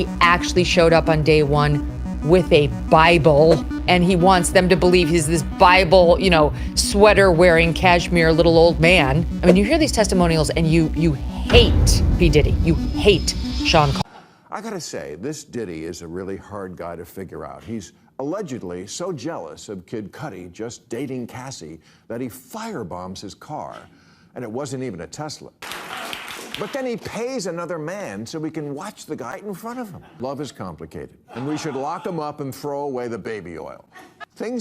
He actually showed up on day one with a Bible, and he wants them to believe he's this Bible, sweater wearing cashmere little old man. I mean, you hear these testimonials and you hate P. Diddy. You hate Sean Combs. I gotta say, this Diddy is a really hard guy to figure out. He's allegedly so jealous of Kid Cudi just dating Cassie that he firebombs his car. And it wasn't even a Tesla. But then he pays another man so we can watch the guy in front of him. Love is complicated, and we should lock him up and throw away the baby oil.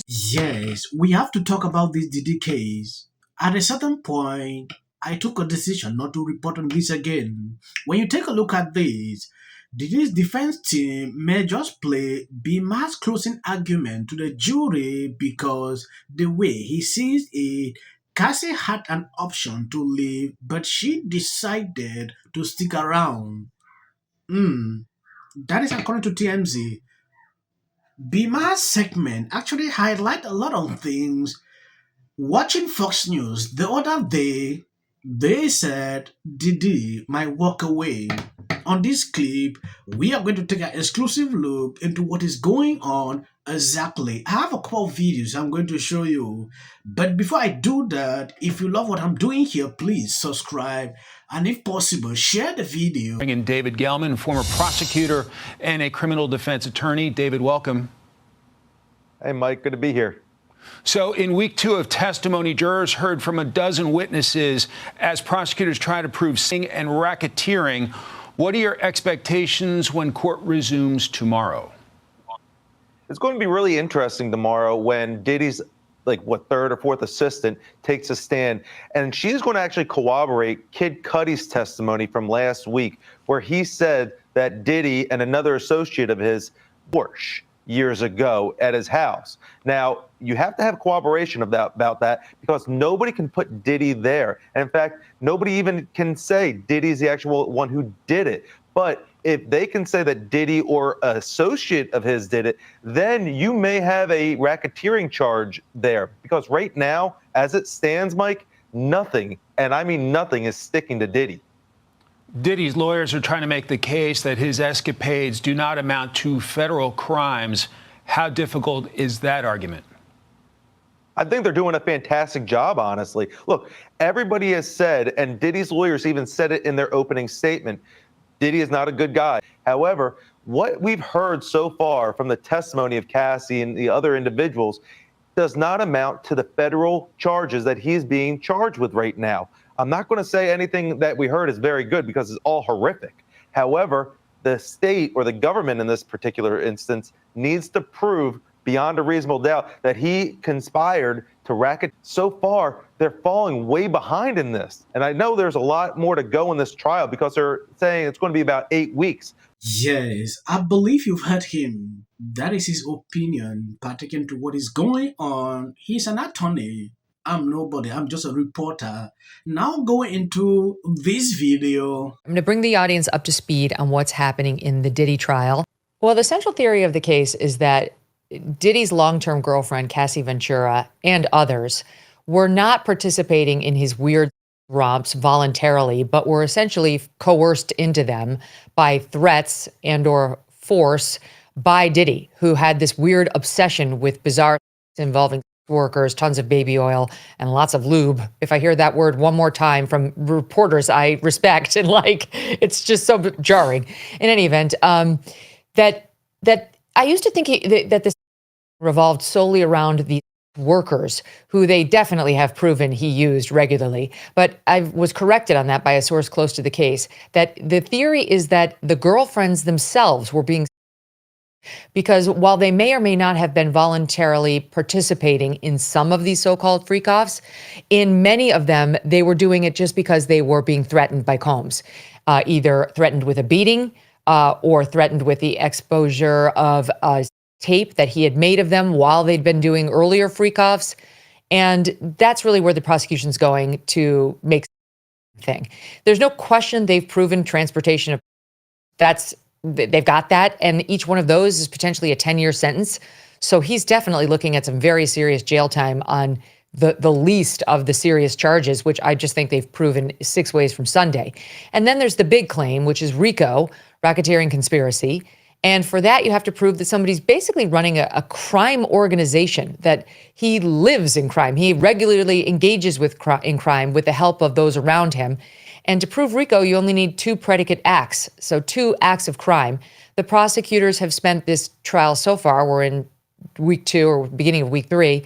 Yes, we have to talk about this Diddy case. At a certain point, I took a decision not to report on this again. When you take a look at this, Diddy's defense team may just play B. Maher's closing argument to the jury because the way he sees it, Cassie had an option to leave, but she decided to stick around. That is according to TMZ. B. Maher's segment actually highlight a lot of things. Watching Fox News the other day, they said Diddy might walk away. On this clip, we are going to take an exclusive look into what is going on exactly. I have a couple of videos I'm going to show you. But before I do that, if you love what I'm doing here, please subscribe. And if possible, share the video. Bring in David Gelman, former prosecutor and a criminal defense attorney. David, welcome. Hey, Mike, good to be here. So in week 2 of testimony, jurors heard from a dozen witnesses as prosecutors try to prove sting and racketeering. What are your expectations when court resumes tomorrow? It's going to be really interesting tomorrow when Diddy's third or fourth assistant takes a stand, and she's going to actually corroborate Kid Cudi's testimony from last week, where he said that Diddy and another associate of his Porsche years ago at his house. Now, you have to have cooperation about that because nobody can put Diddy there. And in fact, nobody even can say Diddy's the actual one who did it. But if they can say that Diddy or an associate of his did it, then you may have a racketeering charge there. Because right now, as it stands, Mike, nothing, and I mean nothing, is sticking to Diddy. Diddy's lawyers are trying to make the case that his escapades do not amount to federal crimes. How difficult is that argument? I think they're doing a fantastic job, honestly. Look, everybody has said, and Diddy's lawyers even said it in their opening statement, Diddy is not a good guy. However, what we've heard so far from the testimony of Cassie and the other individuals does not amount to the federal charges that he's being charged with right now. I'm not going to say anything that we heard is very good because it's all horrific. However, the state or the government in this particular instance needs to prove beyond a reasonable doubt that he conspired to racket. So far, they're falling way behind in this. And I know there's a lot more to go in this trial because they're saying it's going to be about 8 weeks. Yes, I believe you've heard him. That is his opinion pertaining to what is going on. He's an attorney. I'm nobody. I'm just a reporter. Now going into this video. I'm going to bring the audience up to speed on what's happening in the Diddy trial. Well, the central theory of the case is that Diddy's long-term girlfriend, Cassie Ventura, and others were not participating in his weird romps voluntarily, but were essentially coerced into them by threats and or force by Diddy, who had this weird obsession with bizarre involving workers, tons of baby oil, and lots of lube. If I hear that word one more time from reporters I respect, and it's just so jarring. In any event, that I used to think that this revolved solely around the workers, who they definitely have proven he used regularly. But I was corrected on that by a source close to the case, that the theory is that the girlfriends themselves were being, because while they may or may not have been voluntarily participating in some of these so-called freak-offs, in many of them, they were doing it just because they were being threatened by Combs, either threatened with a beating or threatened with the exposure of tape that he had made of them while they'd been doing earlier freak-offs. And that's really where the prosecution's going to make thing. There's no question they've proven transportation of, they've got that, and each one of those is potentially a 10-year sentence. So he's definitely looking at some very serious jail time on the least of the serious charges, which I just think they've proven 6 ways from Sunday. And then there's the big claim, which is RICO, racketeering conspiracy. And for that, you have to prove that somebody's basically running a crime organization, that he lives in crime. He regularly engages in crime with the help of those around him. And to prove RICO, you only need 2 predicate acts, so 2 acts of crime. The prosecutors have spent this trial so far, we're in week 2 or beginning of week 3,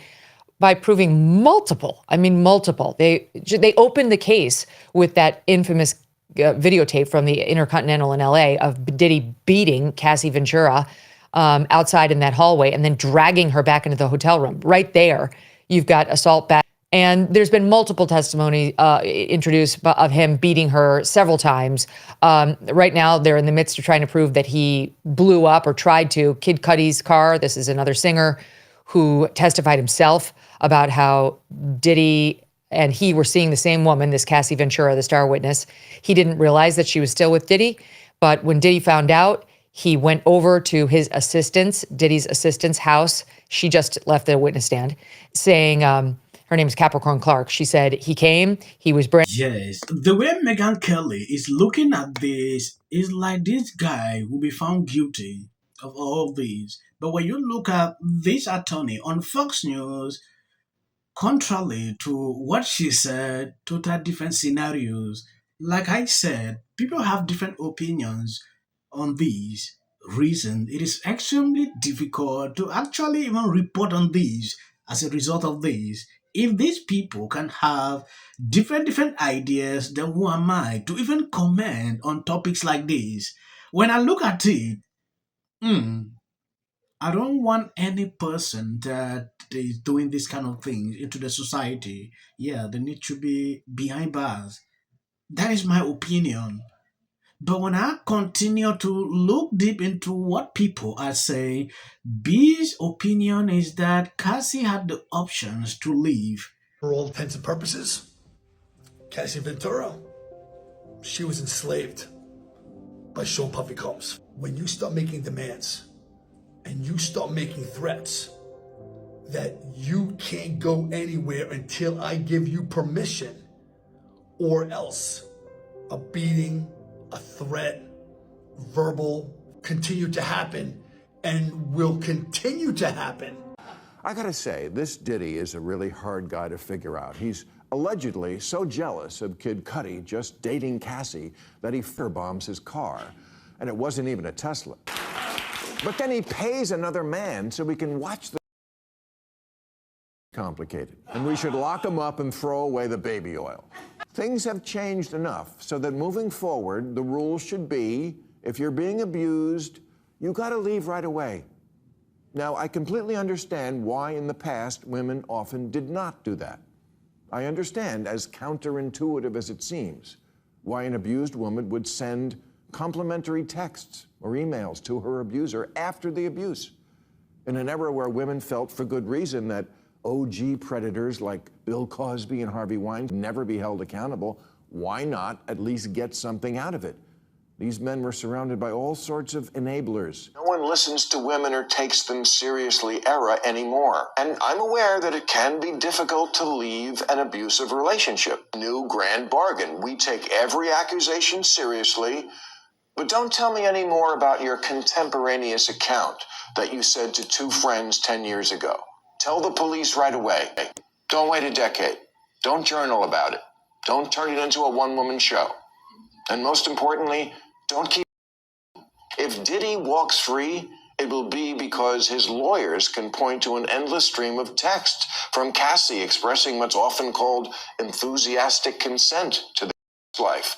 by proving multiple. I mean, multiple. They opened the case with that infamous videotape from the Intercontinental in LA of Diddy beating Cassie Ventura outside in that hallway and then dragging her back into the hotel room. Right there, you've got assault back. And there's been multiple testimony introduced of him beating her several times. Right now, they're in the midst of trying to prove that he blew up or tried to Kid Cudi's car. This is another singer who testified himself about how Diddy and he were seeing the same woman, this Cassie Ventura, the star witness. He didn't realize that she was still with Diddy, but when Diddy found out, he went over to his assistant's, Diddy's assistant's house. She just left the witness stand, saying, her name is Capricorn Clark. She said he came, he was brand. Yes, the way Meghan Kelly is looking at this is like this guy will be found guilty of all these. But when you look at this attorney on Fox News, contrary to what she said, total different scenarios. Like I said, people have different opinions on these reasons. It is extremely difficult to actually even report on these as a result of this. If these people can have different ideas, then who am I to even comment on topics like this? When I look at it, hmm, I don't want any person that is doing this kind of thing into the society. Yeah, they need to be behind bars. That is my opinion. But when I continue to look deep into what people are saying, B's opinion is that Cassie had the options to leave. For all intents and purposes, Cassie Ventura, she was enslaved by Sean Puffy Combs. When you start making demands and you start making threats that you can't go anywhere until I give you permission, or else a beating, a threat, verbal, continue to happen and will continue to happen. I gotta say, this Diddy is a really hard guy to figure out. He's allegedly so jealous of Kid Cudi just dating Cassie that he firebombs his car. And it wasn't even a Tesla. But then he pays another man so we can watch the complicated. And we should lock him up and throw away the baby oil. Things have changed enough so that moving forward, the rule should be, if you're being abused, you gotta leave right away. Now, I completely understand why in the past women often did not do that. I understand, as counterintuitive as it seems, why an abused woman would send complimentary texts or emails to her abuser after the abuse. In an era where women felt, for good reason, that OG predators like Bill Cosby and Harvey Weinstein never be held accountable, why not at least get something out of it? These men were surrounded by all sorts of enablers. No one listens to women or takes them seriously era anymore. And I'm aware that it can be difficult to leave an abusive relationship. New grand bargain. We take every accusation seriously, but don't tell me any more about your contemporaneous account that you said to 2 friends 10 years ago. Tell the police right away. Don't wait a decade. Don't journal about it. Don't turn it into a one-woman show. And most importantly, don't keep. If Diddy walks free, it will be because his lawyers can point to an endless stream of text from Cassie expressing what's often called enthusiastic consent to their life.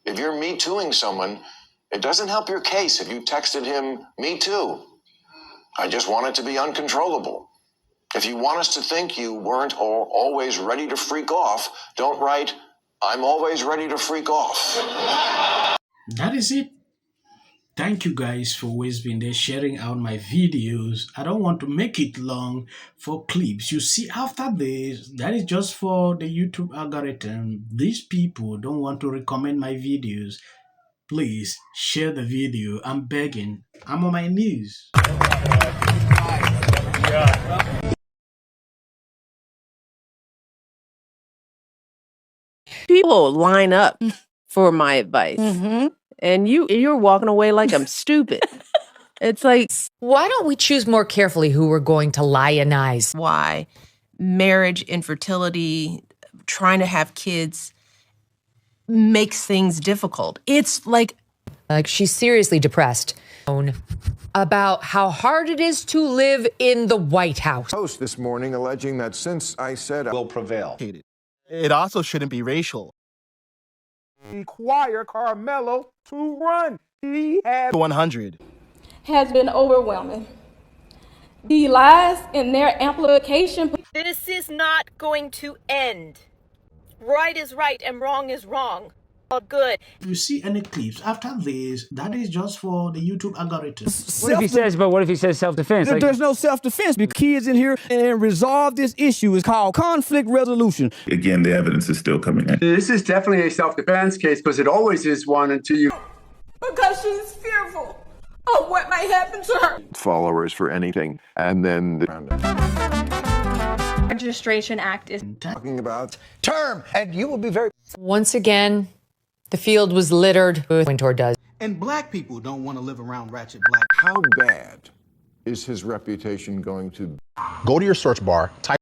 If you're Me Tooing someone, it doesn't help your case if you texted him, "Me too. I just want it to be uncontrollable." If you want us to think you weren't always ready to freak off, don't write, "I'm always ready to freak off." That is it. Thank you guys for always being there sharing out my videos. I don't want to make it long for clips. You see, after this, that is just for the YouTube algorithm. These people don't want to recommend my videos. Please share the video. I'm begging. I'm on my knees. People line up for my advice. and you're walking away like I'm stupid. It's like, Why don't we choose more carefully who we're going to lionize? why marriage, infertility, trying to have kids makes things difficult. It's like She's seriously depressed about how hard it is to live in the White House. Post this morning alleging that since I said I will prevail. It also shouldn't be racial. Require Carmelo to run. He had 100. Has been overwhelming. The lies and their amplification. This is not going to end. Right is right and wrong is wrong. All good. If you see any clips after this, that is just for the YouTube algorithm. what if he says self-defense? There's no self-defense because kids in here and resolve this issue is called conflict resolution. Again, the evidence is still coming in. This is definitely a self-defense case because it always is one until you... Because she's fearful of what might happen to her. followers for anything. And then Registration Act is talking about Term, and you will be very... Once again, the field was littered with Wintour does. And black people don't want to live around ratchet black. how bad is his reputation going to be? Go to your search bar, type